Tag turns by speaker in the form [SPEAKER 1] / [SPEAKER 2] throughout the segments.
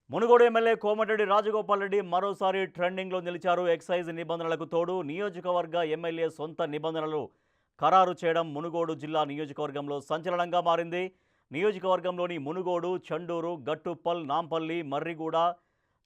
[SPEAKER 1] Munugode MLA Komatireddy Rajagopal Reddy మరోసారి ట్రెండింగ్లో నిలిచారు. ఎక్సైజ్ నిబంధనలకు తోడు నియోజకవర్గ ఎమ్మెల్యే సొంత నిబంధనలు ఖరారు చేయడం మునుగోడు జిల్లా నియోజకవర్గంలో సంచలనంగా మారింది. నియోజకవర్గంలోని మునుగోడు, చండూరు, గట్టుప్పల్, నాంపల్లి, మర్రిగూడ,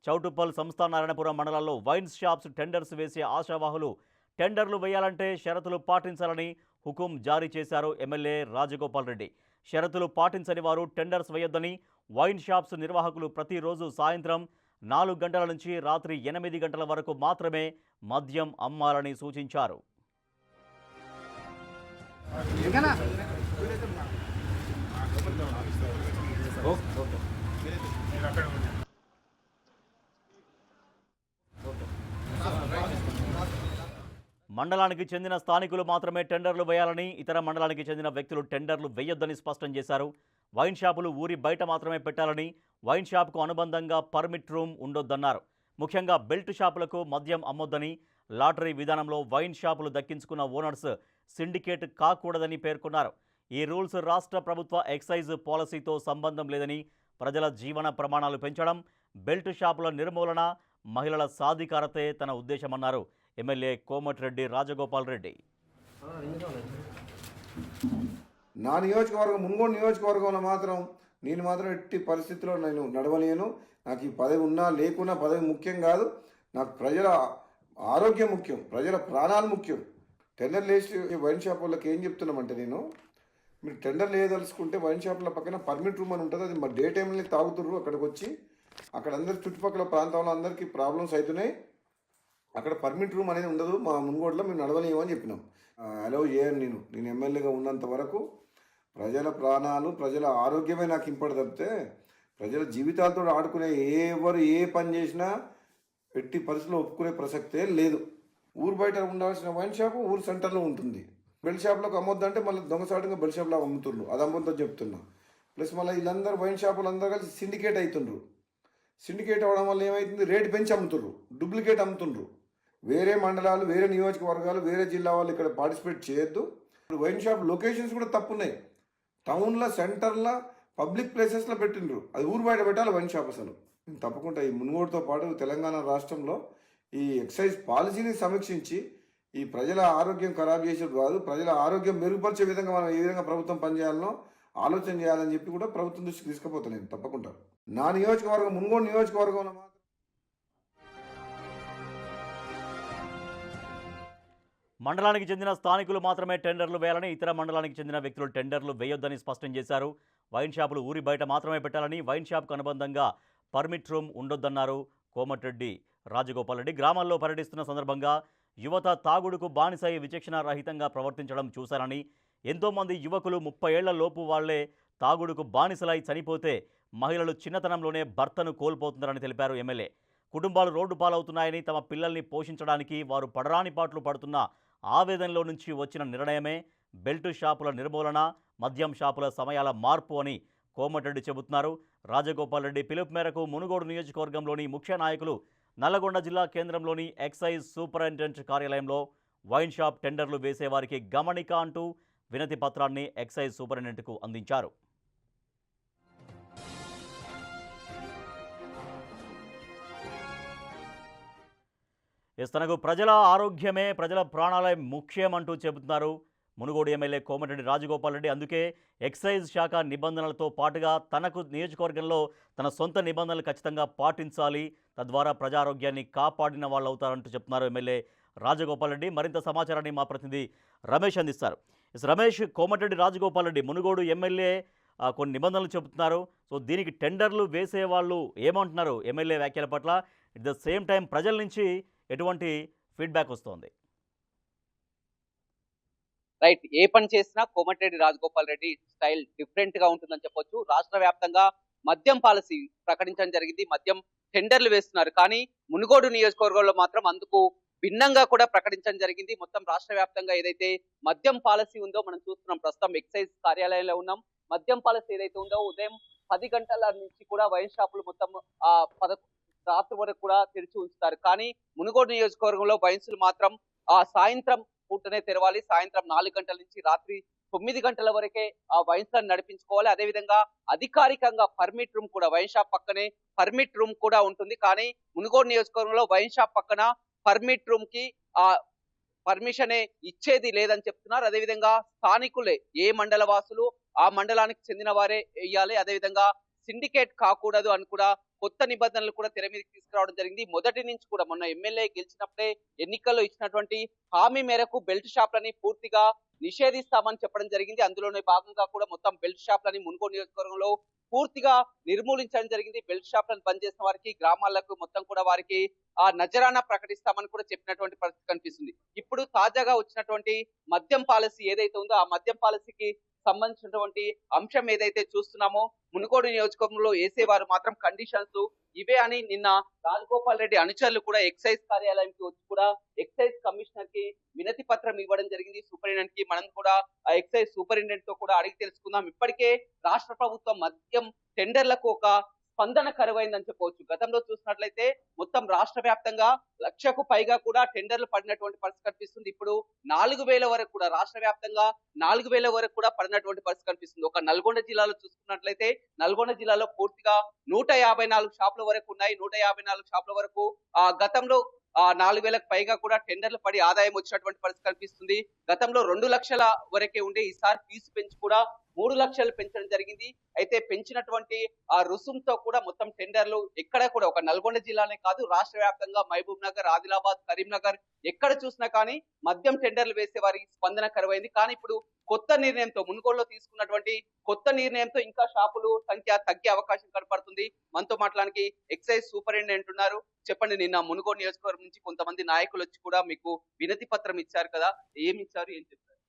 [SPEAKER 1] చౌటుప్పల్, సంస్థానారాయణపురం మండలాల్లో వైన్ షాప్స్ టెండర్స్ వేసే ఆశావాహులు టెండర్లు వేయాలంటే షరతులు పాటించాలని హుకుం జారీ చేశారు ఎమ్మెల్యే రాజగోపాల్ రెడ్డి. షరతులు పాటించని వారు టెండర్స్ వేయొద్దని, వైన్ షాప్స్ నిర్వాహకులు ప్రతిరోజు సాయంత్రం 4 గంటల నుంచి రాత్రి 8 గంటల వరకు మాత్రమే మద్యం అమ్మాలని సూచించారు. మండలానికి చెందిన స్థానికులు మాత్రమే టెండర్లు వేయాలని, ఇతర మండలానికి చెందిన వ్యక్తులు టెండర్లు వేయొద్దని స్పష్టం చేశారు. వైన్ షాపులు ఊరి బయట మాత్రమే పెట్టాలని, వైన్ షాప్కు అనుబంధంగా పర్మిట్ రూమ్ ఉండొద్దన్నారు. ముఖ్యంగా బెల్ట్ షాపులకు మద్యం అమ్మొద్దని, లాటరీ విధానంలో వైన్ షాపులు దక్కించుకున్న ఓనర్స్ సిండికేట్ కాకూడదని పేర్కొన్నారు. ఈ రూల్స్ రాష్ట్ర ప్రభుత్వ ఎక్సైజ్ పాలసీతో సంబంధం లేదని, ప్రజల జీవన ప్రమాణాలు పెంచడం, బెల్ట్ షాపుల నిర్మూలన, మహిళల సాధికారతే తన ఉద్దేశమన్నారు ఎమ్మెల్యే కోమటిరెడ్డి రాజగోపాల్ రెడ్డి.
[SPEAKER 2] నా నియోజకవర్గం మునుగోడు నియోజకవర్గంలో మాత్రం నేను మాత్రం ఎట్టి పరిస్థితుల్లో నేను నడవలేను. నాకు ఈ పదవి ఉన్నా లేకున్నా పదవి ముఖ్యం కాదు. నాకు ప్రజల ఆరోగ్యం ముఖ్యం, ప్రజల ప్రాణాలు ముఖ్యం. టెండర్ వేసి వైన్ షాప్ వాళ్ళకి ఏం చెప్తున్నామంటే, మీరు టెండర్ వేయదలుచుకుంటే వైన్ షాపుల పక్కన పర్మిట్ రూమ్ అని ఉంటుంది. అది మా డే టైంలో తాగుతుర్రు. అక్కడికి వచ్చి అక్కడ అందరి చుట్టుపక్కల ప్రాంతంలో అందరికీ ప్రాబ్లమ్స్ అవుతున్నాయి. అక్కడ పర్మిట్ రూమ్ అనేది ఉండదు. మా మునుగోడులో మేము నడవలేము అని చెప్పినాం. అలౌ చేయను. నేను ఎమ్మెల్యేగా ఉన్నంత వరకు ప్రజల ప్రాణాలు, ప్రజల ఆరోగ్యమే నాకు ఇంపార్ట్ తప్పితే ప్రజల జీవితాలతో ఆడుకునే ఎవరు ఏ పని చేసినా ఎట్టి పరిస్థితుల్లో ఒప్పుకునే ప్రసక్తే లేదు. ఊరు బయట ఉండాల్సిన వైన్ షాపు ఊరు సెంటర్లో ఉంటుంది. బెల్ట్ షాప్లోకి అమ్మొద్దంటే మళ్ళీ దొంగసాటుగా బెల్ట్ షాప్లో అమ్ముతుండ్రు. అది అమ్మొద్దని చెప్తున్నా. ప్లస్ మళ్ళీ వీళ్ళందరూ వైన్ షాపులు అందరూ కలిసి సిండికేట్ అవుతుండ్రు. సిండికేట్ అవ్వడం వల్ల ఏమవుతుంది, రేటు పెంచి అమ్ముతుండ్రు, డూప్లికేట్ అమ్ముతుండ్రు. వేరే మండలాలు, వేరే నియోజకవర్గాలు, వేరే జిల్లా వాళ్ళు ఇక్కడ పార్టిసిపేట్ చేయొద్దు. ఇప్పుడు వైన్ షాప్ లొకేషన్స్ కూడా తప్పున్నాయి. టౌన్లో, సెంటర్లో, పబ్లిక్ ప్లేసెస్లో పెట్టిండ్రు. అది ఊరు బయట పెట్టాలి వైన్ షాప్. అసలు తప్పకుండా ఈ మునుగోడుతో పాటు తెలంగాణ రాష్ట్రంలో ఈ ఎక్సైజ్ పాలసీని సమీక్షించి ఈ ప్రజల ఆరోగ్యం ఖరాబ్ చేసేది కాదు, ప్రజల ఆరోగ్యం మెరుగుపరిచే విధంగా మనం ఏ విధంగా ప్రభుత్వం పనిచేయాలనో ఆలోచన చేయాలని చెప్పి కూడా ప్రభుత్వం దృష్టికి తీసుకుపోతున్నాను తప్పకుండా. నా నియోజకవర్గం మునుగోడు నియోజకవర్గంలో మాత్రం
[SPEAKER 1] మండలానికి చెందిన స్థానికులు మాత్రమే టెండర్లు వేయాలని, ఇతర మండలానికి చెందిన వ్యక్తులు టెండర్లు వేయొద్దని స్పష్టం చేశారు. వైన్ షాపులు ఊరి బయట మాత్రమే పెట్టాలని, వైన్ షాప్కు అనుబంధంగా పర్మిట్ రూమ్ ఉండొద్దన్నారు కోమటిరెడ్డి రాజగోపాల్ రెడ్డి. గ్రామాల్లో పర్యటిస్తున్న సందర్భంగా యువత తాగుడుకు బానిసై విచక్షణారహితంగా ప్రవర్తించడం చూశారని, ఎంతోమంది యువకులు 30 ఏళ్ల లోపు వాళ్లే తాగుడుకు బానిసలై చనిపోతే మహిళలు చిన్నతనంలోనే భర్తను కోల్పోతున్నారని తెలిపారు ఎమ్మెల్యే. కుటుంబాలు రోడ్డు పాలవుతున్నాయని, తమ పిల్లల్ని పోషించడానికి వారు పడరాని పాట్లు పడుతున్న ఆవేదనలో నుంచి వచ్చిన నిర్ణయమే బెల్ట్ షాపుల నిర్మూలన, మద్యం షాపుల సమయాల మార్పు అని కోమటిరెడ్డి చెబుతున్నారు. రాజగోపాల్ రెడ్డి పిలుపు మేరకు మునుగోడు నియోజకవర్గంలోని ముఖ్య నాయకులు నల్లగొండ జిల్లా కేంద్రంలోని ఎక్సైజ్ సూపరింటెండెంట్ కార్యాలయంలో వైన్ షాప్ టెండర్లు వేసేవారికి గమనిక అంటూ వినతి పత్రాన్ని ఎక్సైజ్ సూపరింటెండెంట్కు అందించారు. తనకు ప్రజల ఆరోగ్యమే, ప్రజల ప్రాణాలే ముఖ్యమంటూ చెబుతున్నారు మునుగోడు ఎమ్మెల్యే కోమటిరెడ్డి రాజగోపాల్ రెడ్డి. అందుకే ఎక్సైజ్ శాఖ నిబంధనలతో పాటుగా తనకు నియోజకవర్గంలో తన సొంత నిబంధనలు ఖచ్చితంగా పాటించాలి, తద్వారా ప్రజారోగ్యాన్ని కాపాడిన వాళ్ళు అవుతారంటూ చెప్తున్నారు ఎమ్మెల్యే రాజగోపాల్ రెడ్డి. మరింత సమాచారాన్ని మా ప్రతినిధి రమేష్ అందిస్తారు. రమేష్, కోమటిరెడ్డి రాజగోపాల్ రెడ్డి మునుగోడు ఎమ్మెల్యే కొన్ని నిబంధనలు చెబుతున్నారు. సో దీనికి టెండర్లు వేసేవాళ్ళు ఏమంటున్నారు ఎమ్మెల్యే వ్యాఖ్యల పట్ల? ఎట్ ద సేమ్ టైం ప్రజల నుంచి ఎటువంటి ఫీడ్బ్యాక్ వస్తోంది?
[SPEAKER 3] రైట్, ఏ పని చేసినా కోమటిరెడ్డి రాజగోపాల్ రెడ్డి స్టైల్ డిఫరెంట్ గా ఉంటుందని చెప్పొచ్చు. రాష్ట్ర వ్యాప్తంగా మద్యం పాలసీ ప్రకటించడం జరిగింది, మద్యం టెండర్లు వేస్తున్నారు. కానీ మునుగోడు నియోజకవర్గంలో మాత్రం అందుకు భిన్నంగా కూడా ప్రకటించడం జరిగింది. మొత్తం రాష్ట్ర వ్యాప్తంగా ఏదైతే మద్యం పాలసీ ఉందో మనం చూస్తున్నాం. ప్రస్తుతం ఎక్సైజ్ కార్యాలయంలో ఉన్నాం. మద్యం పాలసీ ఏదైతే ఉందో ఉదయం 10 గంటల నుంచి కూడా వైన్ షాపులు మొత్తం రాత్రి వరకు కూడా తెరిచి ఉంచుతారు. కానీ మునుగోడు నియోజకవర్గంలో వైన్స్లు మాత్రం సాయంత్రం పూటనే తెరవాలి. సాయంత్రం 4 గంటల నుంచి రాత్రి 9 గంటల వరకే ఆ వైన్స్ లను నడిపించుకోవాలి. అదేవిధంగా అధికారికంగా పర్మిట్ రూమ్ కూడా వైన్ షాప్ పక్కనే పర్మిట్ రూమ్ కూడా ఉంటుంది. కానీ మునుగోడు నియోజకవర్గంలో వైన్ షాప్ పక్కన పర్మిట్ రూమ్ కి ఆ పర్మిషనే ఇచ్చేది లేదని చెప్తున్నారు. అదేవిధంగా స్థానికులే ఏ మండల వాసులు ఆ మండలానికి చెందిన వారే వేయాలి. అదేవిధంగా సిండికేట్ కాకూడదు అని కూడా కొత్త నిబంధనలు కూడా తెర మీదకి తీసుకురావడం జరిగింది. మొదటి నుంచి కూడా మొన్న ఎమ్మెల్యే గెలిచినప్పుడే ఎన్నికల్లో ఇచ్చినటువంటి హామీ మేరకు బెల్ట్ షాప్లని పూర్తిగా నిషేధిస్తామని చెప్పడం జరిగింది. అందులోనే భాగంగా కూడా మొత్తం బెల్ట్ షాప్లని మునుగోడు నియోజకవర్గంలో పూర్తిగా నిర్మూలించడం జరిగింది. బెల్ట్ షాప్లను బంద్ చేసిన వారికి గ్రామాలకు మొత్తం కూడా వారికి ఆ నజరానా ప్రకటిస్తామని కూడా చెప్పినటువంటి పరిస్థితి కనిపిస్తుంది. ఇప్పుడు తాజాగా వచ్చినటువంటి మద్యం పాలసీ ఏదైతే ఉందో ఆ మద్యం పాలసీకి సంబంధించినటువంటి అంశం ఏదైతే చూస్తున్నామో మునుగోడు నియోజకవర్గంలో వేసేవారు మాత్రం కండిషన్స్ ఇవే అని నిన్న రాజగోపాల్ రెడ్డి అనుచరులు కూడా ఎక్సైజ్ కార్యాలయానికి వచ్చి కూడా ఎక్సైజ్ కమిషనర్ కి వినతి పత్రం ఇవ్వడం జరిగింది. సూపరింటెండెంట్ కి మనం కూడా ఆ ఎక్సైజ్ సూపరింటెండెంట్ తో కూడా అడిగి తెలుసుకుందాం. ఇప్పటికే రాష్ట్ర ప్రభుత్వం మద్యం టెండర్లకు ఒక స్పందన కరువైందని చెప్పవచ్చు. గతంలో చూసినట్లయితే మొత్తం రాష్ట్ర వ్యాప్తంగా 1,00,000కు పైగా కూడా టెండర్లు పడినటువంటి పరిస్థితి కనిపిస్తుంది. ఇప్పుడు 4,000 వరకు కూడా రాష్ట్ర వ్యాప్తంగా 4,000 వరకు కూడా పడినటువంటి పరిస్థితి కనిపిస్తుంది. ఒక నల్గొండ జిల్లాలో చూసుకున్నట్లయితే నల్గొండ జిల్లాలో పూర్తిగా 154 షాపుల వరకు ఉన్నాయి. 154 షాపుల వరకు గతంలో 4,000కు పైగా కూడా టెండర్లు పడి ఆదాయం వచ్చినటువంటి పరిస్థితి కనిపిస్తుంది. గతంలో 2 లక్షల వరకే ఉండే ఈసారి ఫీజు పెంచి కూడా 3 లక్షలు పెంచడం జరిగింది. అయితే పెంచినటువంటి ఆ రుసుంతో కూడా మొత్తం టెండర్లు ఎక్కడ కూడా ఒక నల్గొండ జిల్లానే కాదు రాష్ట్ర వ్యాప్తంగా మహబూబ్ నగర్, ఆదిలాబాద్, కరీంనగర్ ఎక్కడ చూసినా కానీ మద్యం టెండర్లు వేసే వారికి స్పందన కరువైంది. కానీ ఇప్పుడు కొత్త నిర్ణయంతో మునుగోడులో తీసుకున్నటువంటి కొత్త నిర్ణయంతో ఇంకా షాపులు సంఖ్య తగ్గే అవకాశం కనపడుతుంది. మనతో మాట్లాడానికి ఎక్సైజ్ సూపరింటెండెంట్ ఉన్నారు. చెప్పండి, నిన్న మునుగోడు నియోజకవర్గం నుంచి కొంతమంది నాయకులు వచ్చి కూడా మీకు వినతి పత్రం ఇచ్చారు కదా, ఏమి ఇచ్చారు, ఏం చెప్పారు?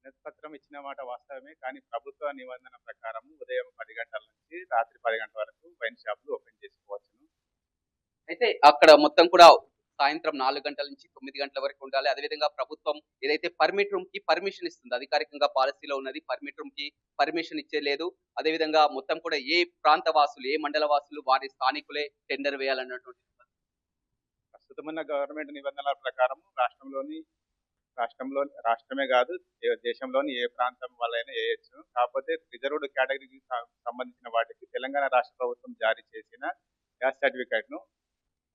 [SPEAKER 4] వినతి పత్రం ఇచ్చిన మాట వాస్తవమే. కానీ ప్రభుత్వ నిబంధన ప్రకారం ఉదయం 10 గంటల నుంచి రాత్రి 10 గంటల వరకు వైన్ షాపులు ఓపెన్ చేసుకోవచ్చును.
[SPEAKER 3] అయితే అక్కడ మొత్తం కూడా సాయంత్రం 4 గంటల నుంచి 9 గంటల వరకు ఉండాలి. అదేవిధంగా ప్రభుత్వం ఏదైతే పర్మిట్ రూమ్ కి పర్మిషన్ ఇస్తుంది, అధికారికంగా పాలసీలో ఉన్నది, పర్మిట్ రూమ్ కి పర్మిషన్ ఇచ్చేలేదు. అదేవిధంగా మొత్తం కూడా ఏ ప్రాంత వాసులు ఏ మండల వాసులు వారి స్థానికులే టెండర్ వేయాలన్నటువంటి
[SPEAKER 4] ప్రస్తుతమున్న గవర్నమెంట్ నిబంధనల ప్రకారం రాష్ట్రమే కాదు దేశంలోని ఏ ప్రాంతం వాళ్ళైనా వేయచ్చు. కాకపోతే రిజర్వ్డ్ కేటగిరీకి సంబంధించిన వాటికి తెలంగాణ రాష్ట్ర ప్రభుత్వం జారీ చేసిన గ్యాస్ సర్టిఫికేట్ ను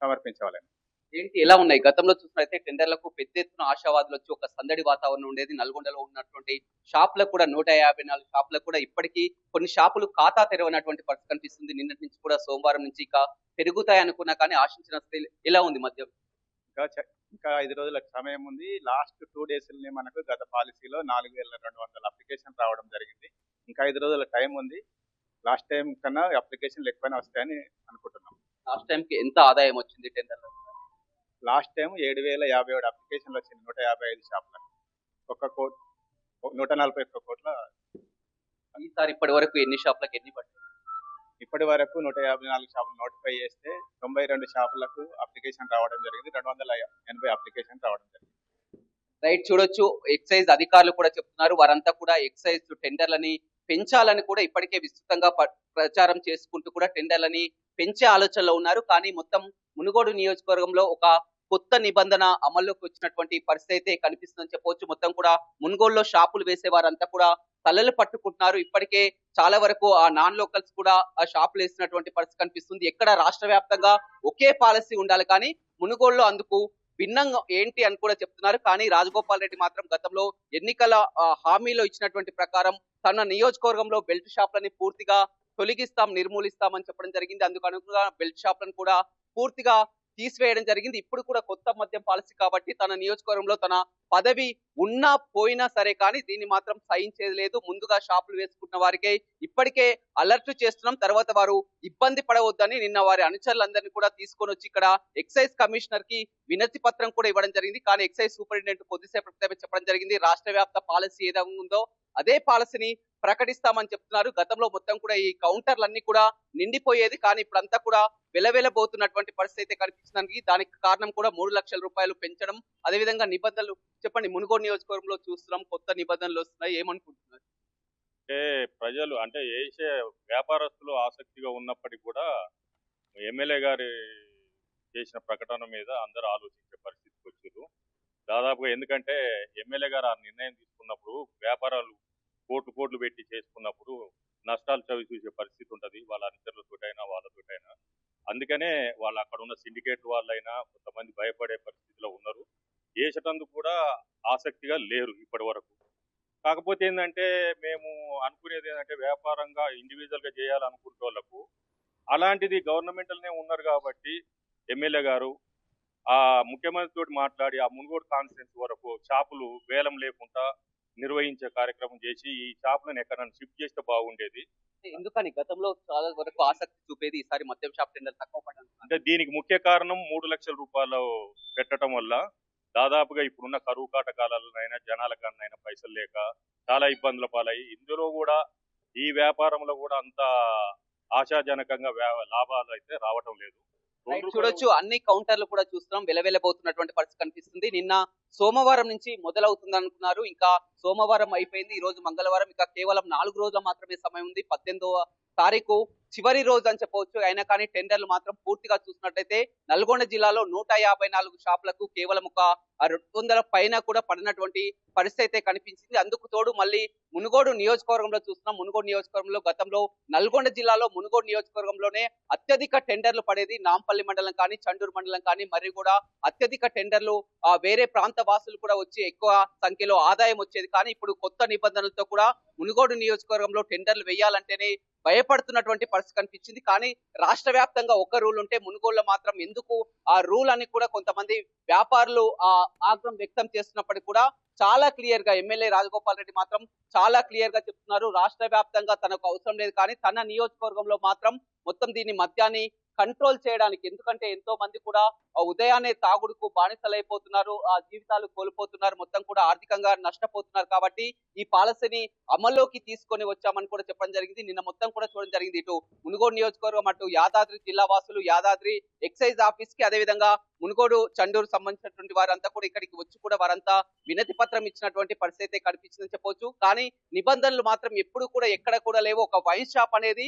[SPEAKER 4] సమర్పించవాలని.
[SPEAKER 3] ఏంటి ఎలా ఉన్నాయి? గతంలో చూసినట్లయితే టెండర్లకు పెద్ద ఎత్తున ఆశావాదులు వచ్చి ఒక సందడి వాతావరణం ఉండేది. నల్గొండలో ఉన్నటువంటి షాపులకు కూడా 154 షాపులకు కూడా ఇప్పటికీ కొన్ని షాపులు ఖాతా తెరవనటువంటి పరిస్థితి కనిపిస్తుంది. నిన్నటి నుంచి కూడా సోమవారం నుంచి ఇక పెరుగుతాయి అనుకున్నా కానీ ఆశించిన స్థితి ఎలా ఉంది మద్యం?
[SPEAKER 4] ఇంకా 5 రోజుల సమయం ఉంది. లాస్ట్ 2 days మనకు గత పాలసీలో 4,200 అప్లికేషన్ రావడం జరిగింది. ఇంకా 5 రోజుల టైం ఉంది. లాస్ట్ టైం కన్నా అప్లికేషన్లు ఎక్కువనే వస్తాయని అనుకుంటున్నాం.
[SPEAKER 3] లాస్ట్ టైం కి ఎంత ఆదాయం వచ్చింది టెండర్లో?
[SPEAKER 4] లాస్ట్ టైం 7,057 అప్లికేషన్లు వచ్చింది 155 షాపులకు. 141 కోట్ల.
[SPEAKER 3] ఈసారి ఇప్పటి వరకు ఎన్ని షాపులకు ఎన్ని పడ్డాయి?
[SPEAKER 4] ఇప్పటి వరకు 154 షాపులు నోటిఫై చేస్తే 92 షాపులకు అప్లికేషన్ రావడం జరిగింది. 280 అప్లికేషన్ రావడం జరిగింది.
[SPEAKER 3] రైట్, చూడొచ్చు. ఎక్సైజ్ అధికారులు కూడా చెప్తున్నారు వారంతా కూడా ఎక్సైజ్ టెండర్లని పెంచాలని కూడా ఇప్పటికే విస్తృతంగా ప్రచారం చేసుకుంటూ కూడా టెండర్లని పెంచే ఆలోచనలో ఉన్నారు. కానీ మొత్తం మునుగోడు నియోజకవర్గంలో ఒక కొత్త నిబంధన అమల్లోకి వచ్చినటువంటి పరిస్థితి అయితే కనిపిస్తుందని చెప్పవచ్చు. మొత్తం కూడా మునుగోడులో షాపులు వేసే వారంతా కూడా తలలు పట్టుకుంటున్నారు. ఇప్పటికే చాలా వరకు ఆ నాన్ లోకల్స్ కూడా ఆ షాపులు వేసినటువంటి పరిస్థితి కనిపిస్తుంది. ఎక్కడ రాష్ట్ర వ్యాప్తంగా ఒకే పాలసీ ఉండాలి, కానీ మునుగోడులో అందుకు భిన్నంగా ఏంటి అని కూడా చెప్తున్నారు. కానీ రాజగోపాల్ రెడ్డి మాత్రం గతంలో ఎన్నికల హామీలో ఇచ్చినటువంటి ప్రకారం తన నియోజకవర్గంలో బెల్ట్ షాపులని పూర్తిగా తొలగిస్తాం, నిర్మూలిస్తామని చెప్పడం జరిగింది. అందుకు అనుగుణంగా బెల్ట్ షాపులను కూడా పూర్తిగా తీసివేయడం జరిగింది. ఇప్పుడు కూడా కొత్త మద్యం పాలసీ కాబట్టి తన నియోజకవర్గంలో తన పదవి ఉన్నా పోయినా సరే కానీ దీన్ని మాత్రం సహించేది లేదు. ముందుగా షాపులు వేసుకున్న వారికే ఇప్పటికే అలర్ట్ చేస్తున్నాం, తర్వాత వారు ఇబ్బంది పడవద్దని నిన్న వారి అనుచరులందరినీ కూడా తీసుకొని వచ్చి ఇక్కడ ఎక్సైజ్ కమిషనర్ కి వినతి పత్రం కూడా ఇవ్వడం జరిగింది. కానీ ఎక్సైజ్ సూపరింటెండెంట్ కొద్దిసేపు చెప్పడం జరిగింది రాష్ట్ర వ్యాప్త పాలసీ ఏదైనా ఉందో అదే పాలసీని ప్రకటిస్తామని చెప్తున్నారు. గతంలో మొత్తం కూడా ఈ కౌంటర్లన్నీ కూడా నిండిపోయేది, కానీ ఇప్పుడంతా కూడా వెలవెలబోతున్నటువంటి పరిస్థితి అయితే కనిపిస్తుంది. దానికి కారణం కూడా 3 లక్షల రూపాయలు పెంచడం. అదేవిధంగా నిబంధనలు చెప్పండి, మునుగోడు నియోజకవర్గంలో చూస్తున్నాం కొత్త నిబంధనలు వస్తున్నాయి, ఏమనుకుంటున్నారు?
[SPEAKER 5] అంటే ప్రజలు అంటే వేసే వ్యాపారస్తులు ఆసక్తిగా ఉన్నప్పటికీ కూడా ఎమ్మెల్యే గారి చేసిన ప్రకటన మీద అందరూ ఆలోచించే పరిస్థితికి వచ్చారు దాదాపుగా. ఎందుకంటే ఎమ్మెల్యే గారు ఆ నిర్ణయం తీసుకున్న చేసుకున్నప్పుడు వ్యాపారాలు కోట్లు పెట్టి చేసుకున్నప్పుడు నష్టాలు చవి చూసే పరిస్థితి ఉంటుంది వాళ్ళ అనుచరులతోటైనా వాళ్ళతోటైనా. అందుకనే వాళ్ళు అక్కడ ఉన్న సిండికేట్ వాళ్ళైనా కొంతమంది భయపడే పరిస్థితిలో ఉన్నారు. చేసేటందుకు కూడా ఆసక్తిగా లేరు ఇప్పటి వరకు. కాకపోతే ఏంటంటే మేము అనుకునేది ఏంటంటే వ్యాపారంగా ఇండివిజువల్గా చేయాలనుకునేటోళ్ళకు అలాంటిది గవర్నమెంటల్నే ఉన్నారు కాబట్టి ఎమ్మెల్యే గారు ఆ ముఖ్యమంత్రి తోటి మాట్లాడి ఆ మునుగోడు కాన్స్టిట్యున్సీ వరకు షాపులు వేలం లేకుండా నిర్వహించే కార్యక్రమం చేసి ఈ షాపులను ఎక్కడైనా షిఫ్ట్ చేస్తే బాగుండేది.
[SPEAKER 3] ఎందుకని గతంలో చాలా వరకు ఆసక్తి చూపేది, ఈసారి మద్యం షాప్ టెండర్ తక్కువ పడ్డాను.
[SPEAKER 5] అంటే దీనికి ముఖ్య కారణం 3 లక్షల రూపాయలు పెట్టడం వల్ల దాదాపుగా ఇప్పుడున్న కరువు కాటకాలైనా జనాలకైనా పైసలు లేక చాలా ఇబ్బందుల పాలయ్యి ఇందులో కూడా ఈ వ్యాపారంలో కూడా అంత ఆశాజనకంగా లాభాలు అయితే రావటం లేదు.
[SPEAKER 3] రైట్, చూడొచ్చు అన్ని కౌంటర్లు కూడా చూస్తున్నాం, వెలవెలబోతున్నటువంటి పరిస్థితి కనిపిస్తుంది. నిన్న సోమవారం నుంచి మొదలవుతుంది అనుకున్నారు, ఇంకా సోమవారం అయిపోయింది, ఈ రోజు మంగళవారం, ఇంకా కేవలం 4 రోజుల మాత్రమే సమయం ఉంది. 18వ తారీఖు చివరి రోజు అని చెప్పవచ్చు. అయినా కానీ టెండర్లు మాత్రం పూర్తిగా చూసినట్లయితే నల్గొండ జిల్లాలో 154 షాపులకు కేవలం ఒక 200 పైన కూడా పడినటువంటి పరిస్థితి అయితే కనిపించింది. అందుకు తోడు మళ్ళీ మునుగోడు నియోజకవర్గంలో చూస్తున్నాం. మునుగోడు నియోజకవర్గంలో గతంలో నల్గొండ జిల్లాలో మునుగోడు నియోజకవర్గంలోనే అత్యధిక టెండర్లు పడేది. నాంపల్లి మండలం కానీ చండూరు మండలం కానీ మరి కూడా అత్యధిక టెండర్లు వేరే ప్రాంత వాసులు కూడా వచ్చి ఎక్కువ సంఖ్యలో ఆదాయం వచ్చేది. కానీ ఇప్పుడు కొత్త నిబంధనలతో కూడా మునుగోడు నియోజకవర్గంలో టెండర్లు వేయాలంటేనే భయపడుతున్నటువంటి పరిస్థితి కనిపించింది. కానీ రాష్ట్ర వ్యాప్తంగా ఒక రూల్ ఉంటే మునుగోడులో మాత్రం ఎందుకు ఆ రూల్ అని కూడా కొంతమంది వ్యాపారులు ఆగ్రహం వ్యక్తం చేస్తున్నప్పటికీ కూడా చాలా క్లియర్ గా ఎమ్మెల్యే రాజగోపాల్ రెడ్డి మాత్రం చాలా క్లియర్ గా చెప్తున్నారు, రాష్ట్ర వ్యాప్తంగా తనకు అవసరం లేదు, కానీ తన నియోజకవర్గంలో మాత్రం మొత్తం దీన్ని మద్యాన్ని కంట్రోల్ చేయడానికి, ఎందుకంటే ఎంతో మంది కూడా ఉదయాన్నే తాగుడుకు బానిసలైపోతున్నారు, ఆ జీవితాలు కోల్పోతున్నారు, మొత్తం కూడా ఆర్థికంగా నష్టపోతున్నారు. కాబట్టి ఈ పాలసీని అమల్లోకి తీసుకొని వచ్చామని కూడా చెప్పడం జరిగింది. నిన్న మొత్తం కూడా చూడడం జరిగింది. ఇటు మునుగోడు నియోజకవర్గం, అటు యాదాద్రి జిల్లా వాసులు యాదాద్రి ఎక్సైజ్ ఆఫీస్ కి, అదేవిధంగా మునుగోడు చండూరు సంబంధించినటువంటి వారంతా కూడా ఇక్కడికి వచ్చి కూడా వారంతా వినతి పత్రం ఇచ్చినటువంటి పరిస్థితి అయితే కనిపించిందని చెప్పొచ్చు. కానీ నిబంధనలు మాత్రం ఎప్పుడు కూడా ఎక్కడ కూడా లేవు. ఒక వైన్ షాప్ అనేది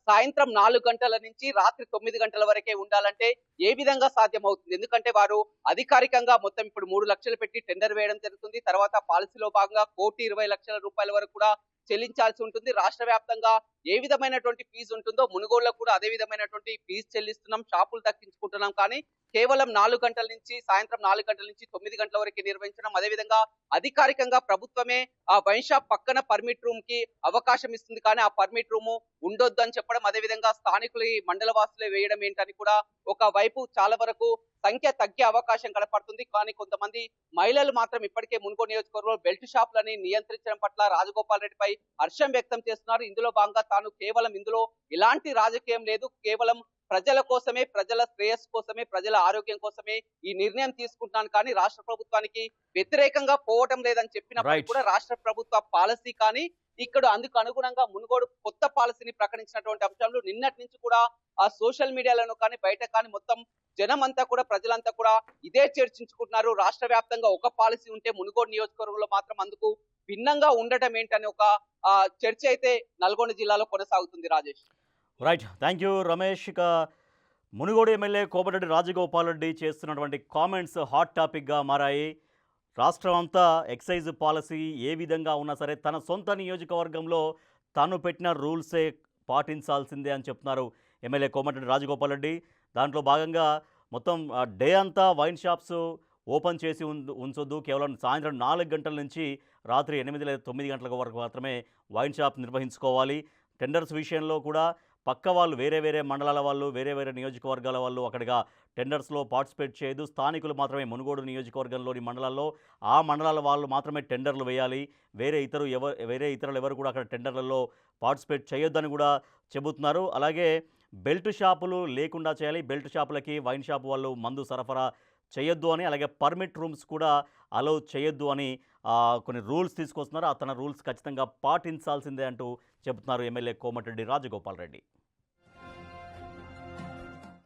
[SPEAKER 3] సాయంత్రం 4 గంటల నుంచి రాత్రి 9 గంటల వరకే ఉండాలంటే ఏ విధంగా సాధ్యమవుతుంది? ఎందుకంటే వారు అధికారికంగా మొత్తం ఇప్పుడు 3 లక్షలు పెట్టి టెండర్ వేయడం జరుగుతుంది. తర్వాత పాలసీలో భాగంగా 1,20,00,000 రూపాయల వరకు కూడా చెల్లించాల్సి ఉంటుంది. రాష్ట్ర వ్యాప్తంగా ఏ విధమైనటువంటి ఫీజు ఉంటుందో మునుగోడులో కూడా అదే విధమైనటువంటి ఫీజు చెల్లిస్తున్నాం, షాపులు దక్కించుకుంటున్నాం. కానీ కేవలం 4 గంటల నుంచి సాయంత్రం 4 గంటల నుంచి 9 గంటల వరకు నిర్వహించడం, అదేవిధంగా అధికారికంగా ప్రభుత్వమే ఆ వైన్ షాప్ పక్కన పర్మిట్ రూమ్ కి అవకాశం ఇస్తుంది, కానీ ఆ పర్మిట్ రూమ్ ఉండొద్దు అని చెప్పడం, అదేవిధంగా స్థానికులు మండల వాసులే వేయడం ఏంటని కూడా ఒక వైపు చాలా వరకు సంఖ్య తగ్గే అవకాశం కనపడుతుంది. కానీ కొంతమంది మహిళలు మాత్రం ఇప్పటికే మునుగోడు నియోజకవర్గంలో బెల్ట్ షాపులని నియంత్రించడం పట్ల రాజగోపాల్ రెడ్డిపై హర్షం వ్యక్తం చేస్తున్నారు. ఇందులో భాగంగా తాను కేవలం ఇందులో ఎలాంటి రాజకీయం లేదు, కేవలం ప్రజల కోసమే, ప్రజల శ్రేయస్సు కోసమే, ప్రజల ఆరోగ్యం కోసమే ఈ నిర్ణయం తీసుకుంటున్నాను, కానీ రాష్ట్ర ప్రభుత్వానికి వ్యతిరేకంగా పోవటం లేదని చెప్పినప్పుడు కూడా రాష్ట్ర ప్రభుత్వ పాలసీ కానీ ఇక్కడ అందుకు అనుగుణంగా మునుగోడు కొత్త పాలసీని ప్రకటించినటువంటి అంశాలు నిన్నటి నుంచి కూడా ఆ సోషల్ మీడియాలను కానీ బయట కానీ మొత్తం జనం అంతా కూడా ప్రజలంతా కూడా ఇదే చర్చించుకుంటున్నారు. రాష్ట్ర వ్యాప్తంగా ఒక పాలసీ ఉంటే మునుగోడు నియోజకవర్గంలో మాత్రం అందుకు భిన్నంగా ఉండటం ఏంటని ఒక చర్చ అయితే నల్గొండ జిల్లాలో కొనసాగుతుంది. Rajesh.
[SPEAKER 1] Right, thank you Ramesh. ఇక మునుగోడు ఎమ్మెల్యే కోమటిరెడ్డి రాజగోపాల్ రెడ్డి చేస్తున్నటువంటి కామెంట్స్ హాట్ టాపిక్గా మారాయి. రాష్ట్రం అంతా ఎక్సైజ్ పాలసీ ఏ విధంగా ఉన్నా సరే తన సొంత నియోజకవర్గంలో తాను పెట్టిన రూల్సే పాటించాల్సిందే అని చెప్తున్నారు ఎమ్మెల్యే కోమటిరెడ్డి రాజగోపాల్ రెడ్డి. దాంట్లో భాగంగా మొత్తం డే అంతా వైన్ షాప్స్ ఓపెన్ చేసి ఉంచొద్దు, కేవలం సాయంత్రం 4 గంటల నుంచి రాత్రి 8 లేదా 9 గంటల వరకు మాత్రమే వైన్ షాప్ నిర్వహించుకోవాలి. టెండర్స్ విషయంలో కూడా పక్క వాళ్ళు వేరే మండలాల వాళ్ళు వేరే నియోజకవర్గాల వాళ్ళు అక్కడిగా టెండర్స్లో పార్టిసిపేట్ చేయదు. స్థానికులు మాత్రమే మునుగోడు నియోజకవర్గంలోని మండలాల్లో ఆ మండలాల వాళ్ళు మాత్రమే టెండర్లు వేయాలి. వేరే ఇతరులు ఎవరు కూడా అక్కడ టెండర్లలో పార్టిసిపేట్ చేయొద్దని కూడా చెబుతున్నారు. అలాగే బెల్ట్ షాపులు లేకుండా చేయాలి, బెల్ట్ షాపులకి వైన్ షాప్ వాళ్ళు మందు సరఫరా చేయొద్దు అని, అలాగే పర్మిట్ రూమ్స్ కూడా అలౌ చేయొద్దు అని కొన్ని రూల్స్ తీసుకొస్తున్నారు. తన రూల్స్ ఖచ్చితంగా పాటించాల్సిందే అంటూ చెబుతున్నారు ఎమ్మెల్యే కోమటిరెడ్డి రాజగోపాల్ రెడ్డి.